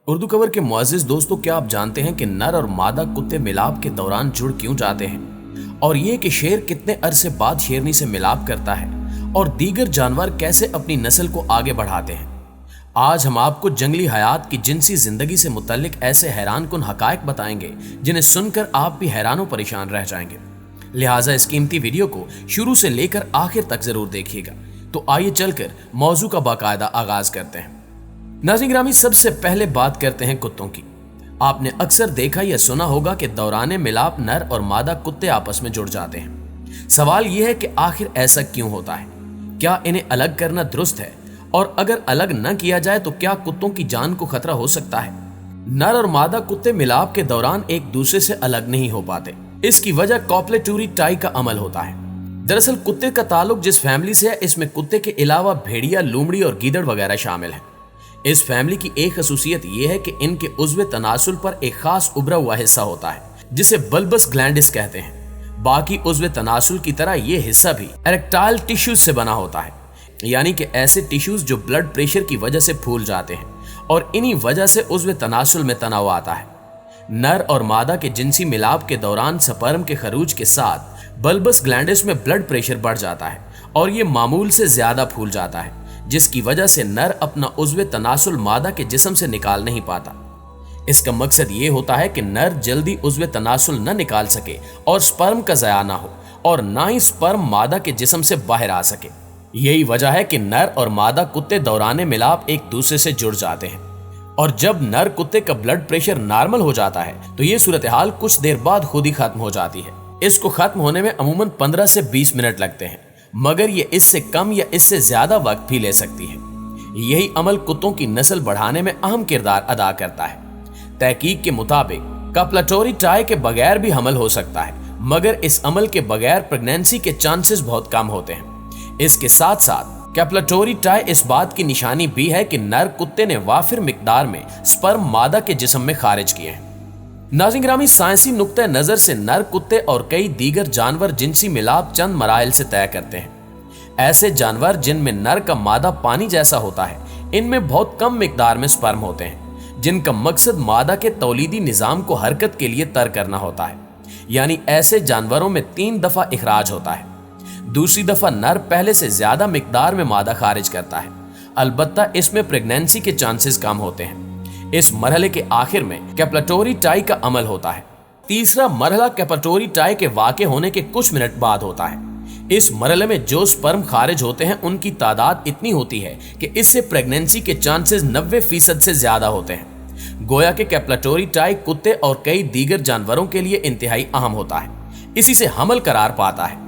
उर्दू खबर के मुअज़्ज़िज़ दोस्तों, क्या आप जानते हैं कि नर और मादा कुत्ते मिलाप के दौरान जुड़ क्यों जाते हैं, और ये कि शेर कितने अरसे बाद शेरनी से मिलाप करता है और दीगर जानवर कैसे अपनी नस्ल को आगे बढ़ाते हैं। आज हम आपको जंगली हयात की जिनसी जिंदगी से मुतल्लिक ऐसे हैरानकुन हकायक बताएंगे जिन्हें सुनकर आप भी हैरान परेशान रह जाएंगे। लिहाजा इस कीमती वीडियो को शुरू से लेकर आखिर तक जरूर देखिएगा। तो आइए चलकर मौजू का बाकायदा आगाज करते हैं। नाज़रीन गिरामी, सबसे पहले बात करते हैं कुत्तों की। आपने अक्सर देखा या सुना होगा कि दौराने मिलाप नर और मादा कुत्ते आपस में जुड़ जाते हैं। सवाल यह है कि आखिर ऐसा क्यों होता है? क्या इन्हें अलग करना दुरुस्त है, और अगर अलग न किया जाए तो क्या कुत्तों की जान को खतरा हो सकता है? नर और मादा कुत्ते मिलाप के दौरान एक दूसरे से अलग नहीं हो पाते। इसकी वजह कॉपलेटोरी टाई का अमल होता है। दरअसल कुत्ते का ताल्लुक जिस फैमिली से है, इसमें कुत्ते के अलावा भेड़िया, लोमड़ी और गीदड़ वगैरह शामिल है। इस फैमिली की एक खसूसियत यह है कि इनके उज़्व तनासुल पर एक खास उभरा हुआ हिस्सा होता है जिसे बल्बस ग्लैंडिस कहते हैं। बाकी उज़्व तनासुल की तरह यह हिस्सा भी एरेक्टाइल टिश्यूज से बना होता है, यानी कि ऐसे टिश्यूज जो ब्लड प्रेशर की वजह से फूल जाते हैं, और इन्हीं वजह से उज़्व तनासुल में तनाव आता है। नर और मादा के जिनसी मिलाप के दौरान स्पर्म के खरूज के साथ बल्बस ग्लैंडिस में ब्लड प्रेशर बढ़ जाता है और ये मामूल से ज्यादा फूल जाता है, जिसकी वजह से नर अपना उज़्व तनासुल मादा के जिस्म से निकाल नहीं पाता। इसका मकसद ये होता है कि नर जल्दी उज़्व तनासुल न निकाल सके और स्पर्म का ज़या ना हो, और ना ही स्पर्म मादा के जिस्म से बाहर आ सके। यही वजह है कि नर और मादा कुत्ते दौराने मिलाप एक दूसरे से जुड़ जाते हैं, और जब नर कुत्ते का ब्लड प्रेशर नॉर्मल हो जाता है तो ये सूरत हाल कुछ देर बाद खुद ही खत्म हो जाती है। इसको खत्म होने में अमूमन 15 से 20 मिनट लगते हैं, मगर ये इससे कम या इससे ज्यादा वक्त भी ले सकती है। यही अमल कुत्तों की नस्ल बढ़ाने में अहम किरदार अदा करता है। तहकीक के मुताबिक कॉपलेटोरी टाई के बगैर भी हमल हो सकता है, मगर इस अमल के बगैर प्रेगनेंसी के चांसेस बहुत कम होते हैं। इसके साथ साथ कॉपलेटोरी टाई इस बात की निशानी भी है कि नर कुत्ते ने वाफिर मिकदार में स्पर्म मादा के जिस्म में खारिज किए हैं। नाज़रीन गिरामी, साइंसी नुक्ते नजर से नर कुत्ते और कई दीगर जानवर जिनसी मिलाप चंद मराइल से तय करते हैं। ऐसे जानवर जिनमें नर का मादा पानी जैसा होता है, इनमें बहुत कम मिकदार में स्पर्म होते हैं, जिनका मकसद मादा के तौलीदी निजाम को हरकत के लिए तर करना होता है। यानी ऐसे जानवरों में 3 दफा इखराज होता है। दूसरी दफा नर पहले से ज्यादा मिकदार में मादा खारिज करता है। अलबत्ता इसमें प्रेगनेंसी के चांसेस कम होते हैं। इस मरहले के आखिर में कॉपलेटोरी टाई का अमल होता है। तीसरा मरहला कॉपलेटोरी टाई के वाक़े होने के कुछ मिनट बाद होता है। इस मरहले में जो स्पर्म खारिज होते हैं उनकी तादाद इतनी होती है कि इससे प्रेगनेंसी के चांसेस 90% से ज्यादा होते हैं। गोया के कॉपलेटोरी टाई कुत्ते और कई दीगर जानवरों के लिए इंतहाई अहम होता है। इसी से हमल करार पाता है।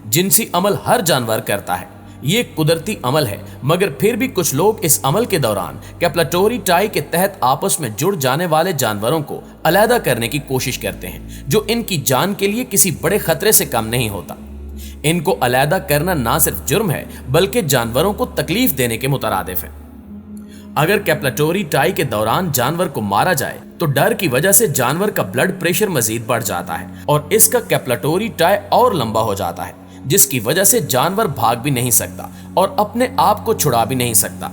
जिनसी अमल हर जानवर करता है, ये कुदरती अमल है, मगर फिर भी कुछ लोग इस अमल के दौरान कॉपलेटोरी टाई के तहत आपस में जुड़ जाने वाले जानवरों को अलहदा करने की कोशिश करते हैं, जो इनकी जान के लिए किसी बड़े खतरे से कम नहीं होता। इनको अलहदा करना ना सिर्फ जुर्म है, बल्कि जानवरों को तकलीफ देने के मुतरादिफ है। अगर कॉपलेटोरी टाई के दौरान जानवर को मारा जाए तो डर की वजह से जानवर का ब्लड प्रेशर मजीद बढ़ जाता है और इसका कॉपलेटोरी टाई और लंबा हो जाता है, जिसकी वजह से जानवर भाग भी नहीं सकता और अपने आप को छुड़ा भी नहीं सकता।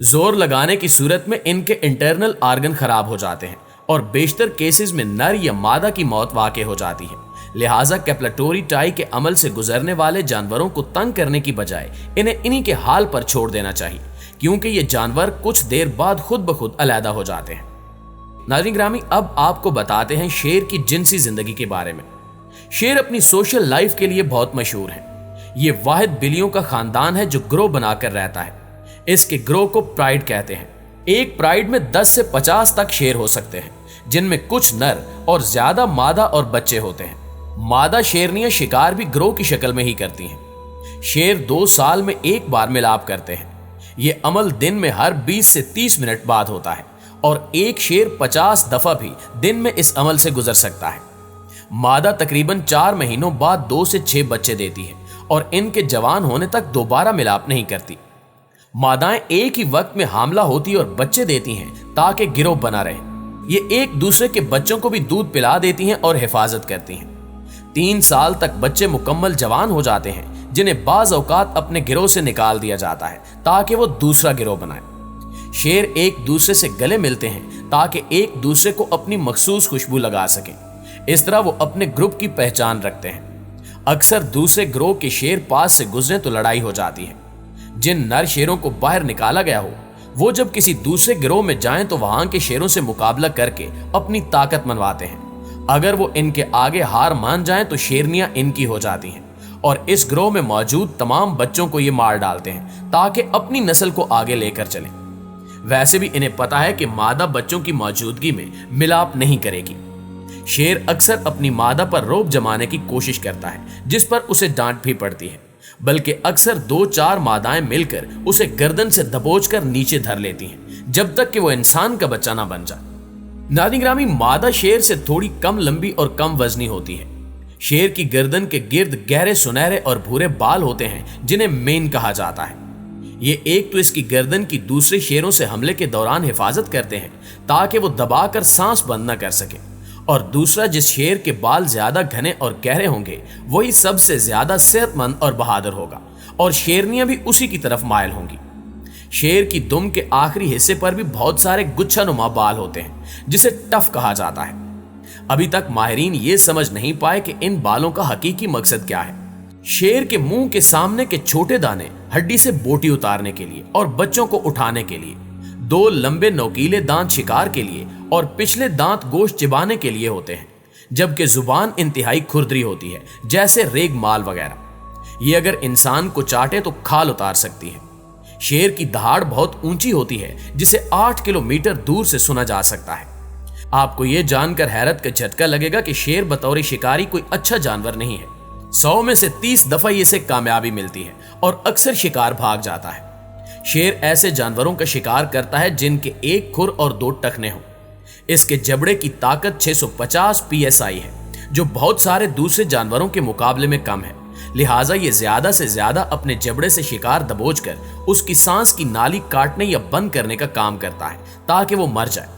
जोर लगाने की सूरत में इनके इंटरनल आर्गन खराब हो जाते हैं और बेशतर केसेस में नर या मादा की मौत वाक़ई हो जाती है। लिहाजा कॉपलेटोरी टाई के अमल से गुजरने वाले जानवरों को तंग करने की बजाय इन्हें इन्हीं के हाल पर छोड़ देना चाहिए, क्योंकि ये जानवर कुछ देर बाद खुद ब खुद अलहदा हो जाते हैं। नाज़रीन गिरामी, अब आपको बताते हैं शेर की जिनसी जिंदगी के बारे में। शेर अपनी सोशल लाइफ के लिए बहुत मशहूर है। ये वाहिद बिल्लियों का खानदान है जो ग्रोह बनाकर रहता है। इसके ग्रोह को प्राइड कहते हैं। एक प्राइड में 10 से 50 तक शेर हो सकते हैं, जिनमें कुछ नर और ज्यादा मादा और बच्चे होते हैं। मादा शेरनियां शिकार भी ग्रोह की शक्ल में ही करती हैं। शेर 2 साल में एक बार मिलाप करते हैं। ये अमल दिन में हर 20 से 30 मिनट बाद होता है, और एक शेर 50 दफा भी दिन में इस अमल से गुजर सकता है। मादा तकरीबन 4 महीनों बाद 2 से 6 बच्चे देती है और इनके जवान होने तक दोबारा मिलाप नहीं करती। मादाएं एक ही वक्त में हामला होती और बच्चे देती हैं ताकि गिरोह बना रहे। ये एक दूसरे के बच्चों को भी दूध पिला देती हैं और हिफाजत करती हैं। 3 साल तक बच्चे मुकम्मल जवान हो जाते हैं, जिन्हें बाज औकात अपने गिरोह से निकाल दिया जाता है ताकि वो दूसरा गिरोह बनाए। शेर एक दूसरे से गले मिलते हैं ताकि एक दूसरे को अपनी मखसूस खुशबू लगा सकें। इस तरह वो अपने ग्रुप की पहचान रखते हैं। अक्सर दूसरे ग्रोह के शेर पास से गुजरे तो लड़ाई हो जाती है। जिन नर शेरों को बाहर निकाला गया हो वो जब किसी दूसरे गिरोह में जाएं तो वहां के शेरों से मुकाबला करके अपनी ताकत मनवाते हैं। अगर वो इनके आगे हार मान जाएं तो शेरनियां इनकी हो जाती हैं और इस गिरोह में मौजूद तमाम बच्चों को ये मार डालते हैं ताकि अपनी नस्ल को आगे लेकर चलें। वैसे भी इन्हें पता है कि मादा बच्चों की मौजूदगी में मिलाप नहीं करेगी। शेर अक्सर अपनी मादा पर रौब जमाने की कोशिश करता है, जिस पर उसे डांट भी पड़ती है, बल्कि अक्सर 2-4 मादाएं मिलकर उसे गर्दन से दबोचकर नीचे धर लेती हैं जब तक कि वो इंसान का बच्चा ना बन जाए। नाज़रीन ग्रामी, मादा शेर से थोड़ी कम लंबी और कम वजनी होती है। शेर की गर्दन के गिर्द गहरे सुनहरे और भूरे बाल होते हैं जिन्हें मेन कहा जाता है। ये एक तो इसकी गर्दन की दूसरे शेरों से हमले के दौरान हिफाजत करते हैं ताकि वो दबाकर सांस बंद न कर सके, और दूसरा जिस शेर के बाल ज्यादा घने और गहरे होंगे वही सबसे ज्यादा सेहतमंद और बहादुर होगा और शेरनियां भी उसी की तरफ मायल होंगी। शेर की दुम के आखिरी हिस्से पर भी बहुत सारे गुच्छानुमा बाल होते हैं जिसे टफ कहा जाता है। अभी तक माहिरीन ये समझ नहीं पाए कि इन बालों का हकीकी मकसद क्या है। शेर के मुंह के सामने के छोटे दाने हड्डी से बोटी उतारने के लिए और बच्चों को उठाने के लिए, 2 लंबे नोकीले दांत शिकार के लिए और पिछले दांत गोश्त चिबाने के लिए होते हैं, जबकि जुबान इंतहाई खुरदरी होती है जैसे रेग माल वगैरह। ये अगर इंसान को चाटे तो खाल उतार सकती है। शेर की दहाड़ बहुत ऊंची होती है जिसे 8 किलोमीटर दूर से सुना जा सकता है। आपको यह जानकर हैरत का झटका लगेगा कि शेर बतौर शिकारी कोई अच्छा जानवर नहीं है। 100 में से 30 दफा इसे कामयाबी मिलती है और अक्सर शिकार भाग जाता है। शेर ऐसे जानवरों का शिकार करता है जिनके 1 खुर और 2 टखने हों। इसके जबड़े की ताकत 650 PSI है, जो बहुत सारे दूसरे जानवरों के मुकाबले में कम है। लिहाजा ये ज्यादा से ज्यादा अपने जबड़े से शिकार दबोचकर उसकी सांस की नाली काटने या बंद करने का काम करता है ताकि वो मर जाए।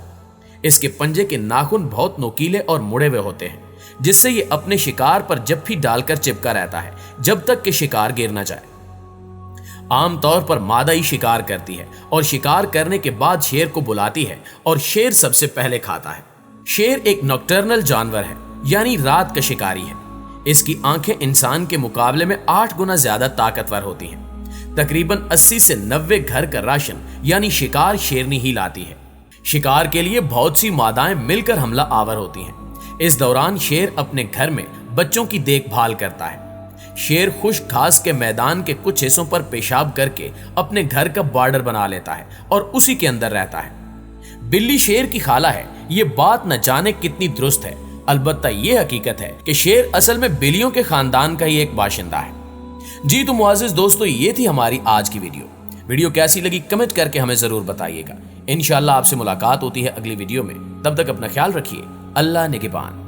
इसके पंजे के नाखून बहुत नोकीले और मुड़े हुए होते हैं, जिससे ये अपने शिकार पर जप्फी डालकर चिपका रहता है जब तक कि शिकार गिर न जाए। आमतौर पर मादा ही शिकार करती है और शिकार करने के बाद शेर को बुलाती है और शेर सबसे पहले खाता है। शेर एक नॉकटर्नल जानवर है, यानी रात का शिकारी है। इसकी आंखें इंसान के मुकाबले में 8 गुना ज्यादा ताकतवर होती हैं। तकरीबन 80 से 90 घर का राशन यानी शिकार शेरनी ही लाती है। शिकार के लिए बहुत सी मादाएं मिलकर हमला आवर होती हैं। इस दौरान शेर अपने घर में बच्चों की देखभाल करता है। शेर खुश्क घास के मैदान के कुछ हिस्सों पर पेशाब करके अपने घर का बॉर्डर बना लेता है और उसी के अंदर रहता है। बिल्ली शेर की खाला है। ये बात न जाने कितनी दुरुस्त है, अलबत्ता ये हकीकत है कि शेर असल में बिल्लियों के खानदान का ही एक बाशिंदा है। जी तो मुआज़िज़ दोस्तों, ये थी हमारी आज की वीडियो कैसी लगी कमेंट करके हमें जरूर बताइएगा। इंशाअल्लाह आपसे मुलाकात होती है अगली वीडियो में। तब तक अपना ख्याल रखिए। अल्लाह निगहबान।